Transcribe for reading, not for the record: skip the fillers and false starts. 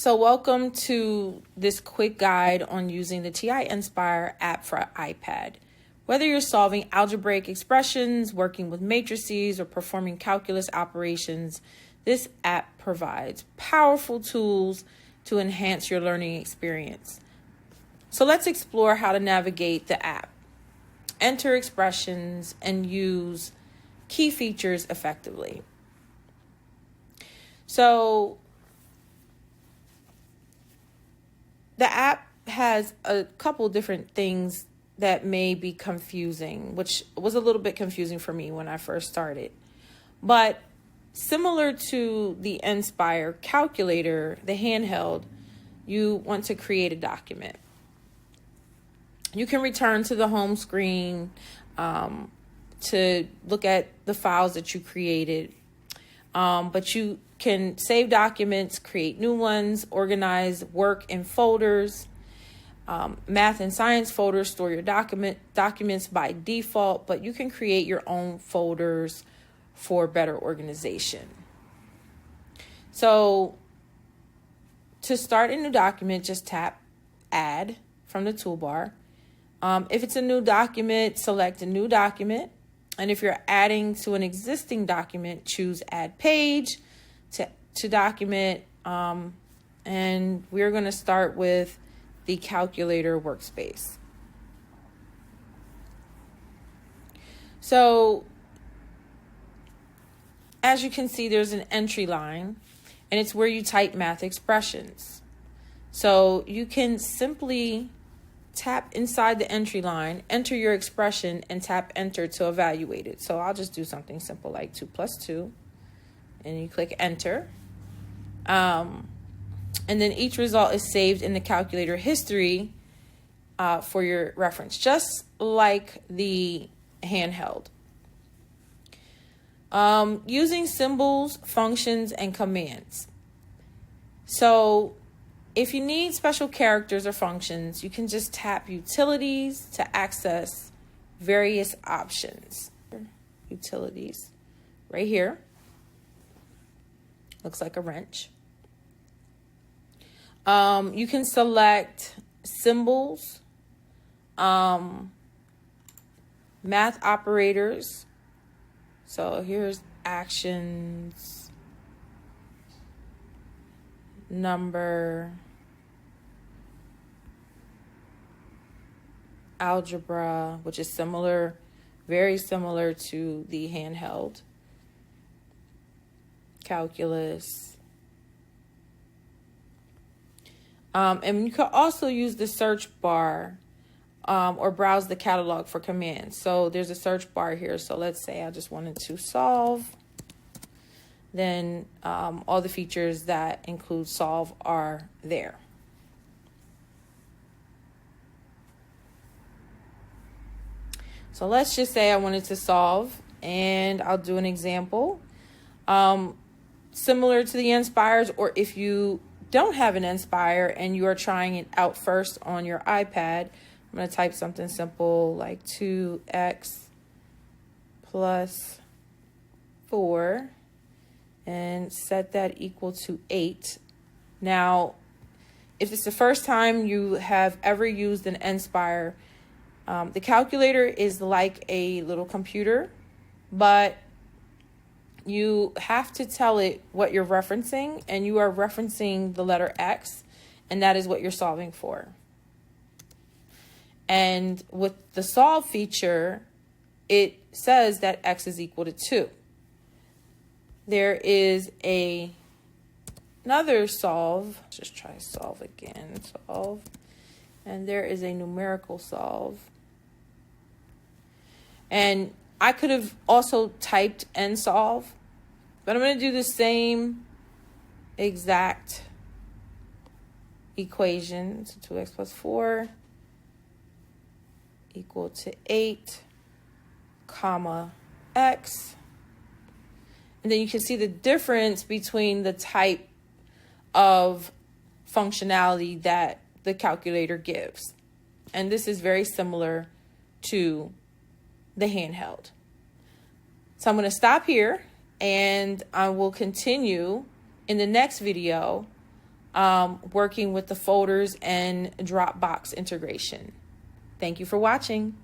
So welcome to this quick guide on using the TI Nspire app for iPad. Whether you're solving algebraic expressions, working with matrices, or performing calculus operations, this app provides powerful tools to enhance your learning experience. So let's explore how to navigate the app, enter expressions, and use key features effectively. So the app has a couple different things that may be confusing, which was a little bit confusing for me when I first started. But similar to the Nspire calculator, the handheld, you want to create a document. You can return to the home screen to look at the files that you created, but you can save documents, create new ones, organize work in folders. Math and science folders store your documents by default, but you can create your own folders for better organization. So to start a new document, just tap Add from the toolbar. If it's a new document, select a new document. And if you're adding to an existing document, choose Add Page to document. And we're going to start with the calculator workspace. So as you can see, there's an entry line, and it's where you type math expressions. So you can simply tap inside the entry line, enter your expression, and tap enter to evaluate it. So I'll just do something simple like 2 plus 2, and you click enter. And then each result is saved in the calculator history for your reference, just like the handheld. Using symbols, functions, and commands. So if you need special characters or functions, you can just tap Utilities to access various options. Utilities, right here. Looks like a wrench. You can select symbols, math operators. So here's actions, number, algebra, which is similar, very similar to the handheld, calculus. And you can also use the search bar or browse the catalog for commands. So there's a search bar here. So let's say I just wanted to solve. Then all the features that include solve are there. So let's just say I wanted to solve, and I'll do an example. Similar to the Nspires, or if you don't have an Nspire and you are trying it out first on your iPad, I'm going to type something simple like 2x plus 4 and set that equal to 8. Now, if it's the first time you have ever used an Nspire, the calculator is like a little computer, but you have to tell it what you're referencing, and you are referencing the letter X, and that is what you're solving for. And with the solve feature, it says that X is equal to 2. There is another solve. Let's just try solve again. Solve. And there is a numerical solve. And I could have also typed nsolve, but I'm going to do the same exact equation. So 2x plus 4 equal to 8, comma, x. And then you can see the difference between the type of functionality that the calculator gives. And this is very similar to the handheld. So I'm going to stop here, and I will continue in the next video working with the folders and Dropbox integration. Thank you for watching.